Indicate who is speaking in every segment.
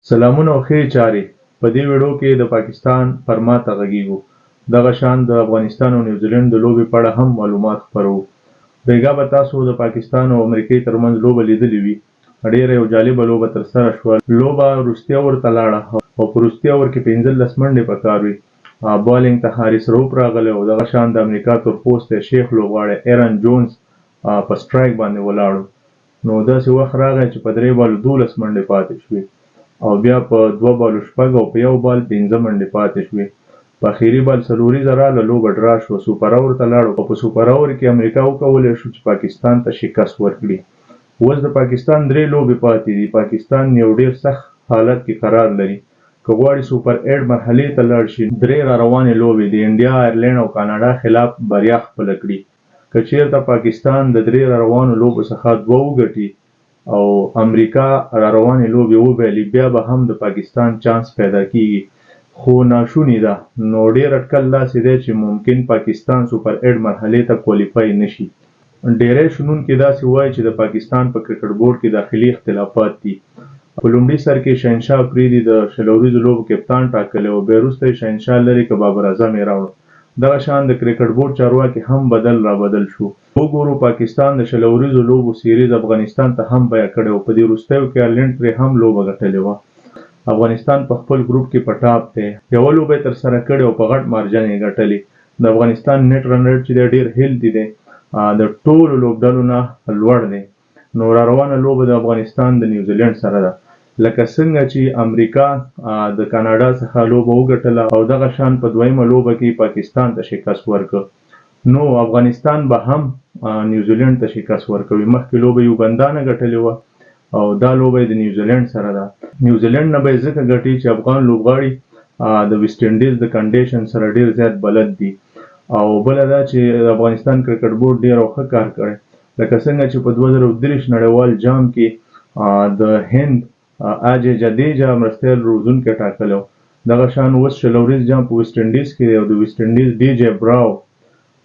Speaker 1: سلامونه او ښې چارې. په دې ویډیو کې د پاکستان پر ماته غږیږو. دغه شان د افغانستان او نیوزیلند د لوبې په اړه هم معلومات خپروو. بیګا به تاسو د پاکستان او امریکې ترمنځ لوبه لیدلې وي. ډېره یو جالبه لوبه ترسره شوه. لوبه وروستي اوور ته لاړه او په وروستي اوور کې 15 منډې پکار وي. بالینګ ته هاریس روپ راغلی او دغه شان د امریکا تورپوستی شیخ لوبغاړی ایرن جونز په سټرایک باندې ولاړ و. نو داسې وخت راغی چې په 3 بالو 12 منډې پاتې شوې او بیا په 2 بالو 6 او په 1 بال 5 منډې پاتې شوې. په اخري بال څلوریزه راغله، لوبه ډرا شوه. سوپر اوور ته لاړو او په سوپر اوور کې امریکا وکولی شو چې پاکستان ته شکست ورکړي. اوس د پاکستان 3 لوبې پاتې دي. پاکستان یو ډېر سخت حالت کې قرار لري. که غواړي سوپر 8 مرحلې ته لاړ شي، 3 را روانې لوبې د انډیا، آیرلینډ او کاناډا خلاف بریا خپله کړي. که چېرته پاکستان د 3 را روانو لوبو څخه 2 وګټي او امریکا را روانې لوبې وبایلي، بیا به هم د پاکستان چانس پیدا کیږي، خو ناشونې ده. نو ډېر اټکل داسې دی چې ممکن پاکستان سوپر 8 مرحلې ته کوالیفای نشي. ډېری شنونکي داسې وایي چې د پاکستان په کرکټ بورډ کې داخلي اختلافات دي. په لومړي سر کې شهنشاه افریدي د شل اوریزو لوبو کپتان ټاکلی او بیا وروسته یې شهنشاه لرې که بابر اعظم یې راوړ. دغه شان د کرکټ بورډ چارواکي هم بدل را بدل شو. وګورو پاکستان د شل اوریزو لوبو سیریز افغانستان ته هم بیه کړی او په دې وروستیو کې آیرلینډ پرې هم لوبه ګټلې وه. افغانستان په خپل ګروپ کې په ټاپ دی. یوه لوبه یې ترسره کړې او په غټ مارجن یې ګټلې. د افغانستان نیټ رن ریټ چې دی ډېر هیلدي دی، د ټولو لوبډلو نه لوړ دی. نو را روانه لوبه د افغانستان د نیوزیلند سره ده. لکه څنګه چې امریکا د کاناډا څخه لوبه وګټله او دغه شان په دویمه لوبه کې پاکستان ته شکست ورکړ، نو افغانستان به هم نیوزیلند ته شکست ورکوي. مخکې لوبه یوګندا نه ګټلې وه او دا لوبه یې د نیوزیلند سره ده. نیوزیلند نه به یې ځکه ګټي چې افغان لوبغاړي د ویسټ انډیز د کنډیشن سره ډېر زیات بلد دي. او بله دا چې د افغانستان کرکټ بورډ ډېر او ښه کار کړی. لکه څنګه چې په 2023 نړیوال جام کې د هند اجے جدیجا مرستیال روزونکی ټاکلی و. دغه شان اوس شل اوریز جام په ویسټ انډیز کې دی او د ویسټ انډیز ډي جے براو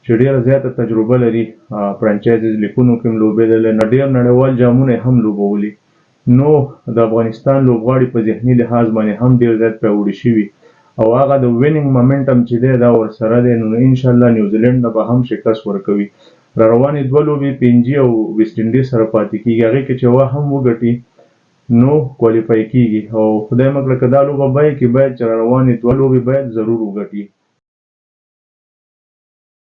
Speaker 1: چې ډېره زیاته تجربه لري، فرانچایزز لیګونو کې هم لوبېدلی، ډېر نړیوال جامونه یې هم لوبولي. نو د افغانستان لوبغاړي په ذهني لحاظ باندې هم ډېر زیات پیاوړي شوي او هغه د ویننګ مومنټم چې دی دا ورسره دی. نو انشاءالله نیوزیلند نه به هم شکست ورکوي. را روانې 2 لوبې پینجي او ویسټ انډیز سره پاتې کېږي. هغې کې چې یوه هم وګټي نو کوالیفای کېږي او خدای مکړه که دا لوبه بیه کې باید چې را روانې 2 لوبې باید ضرور وګټي.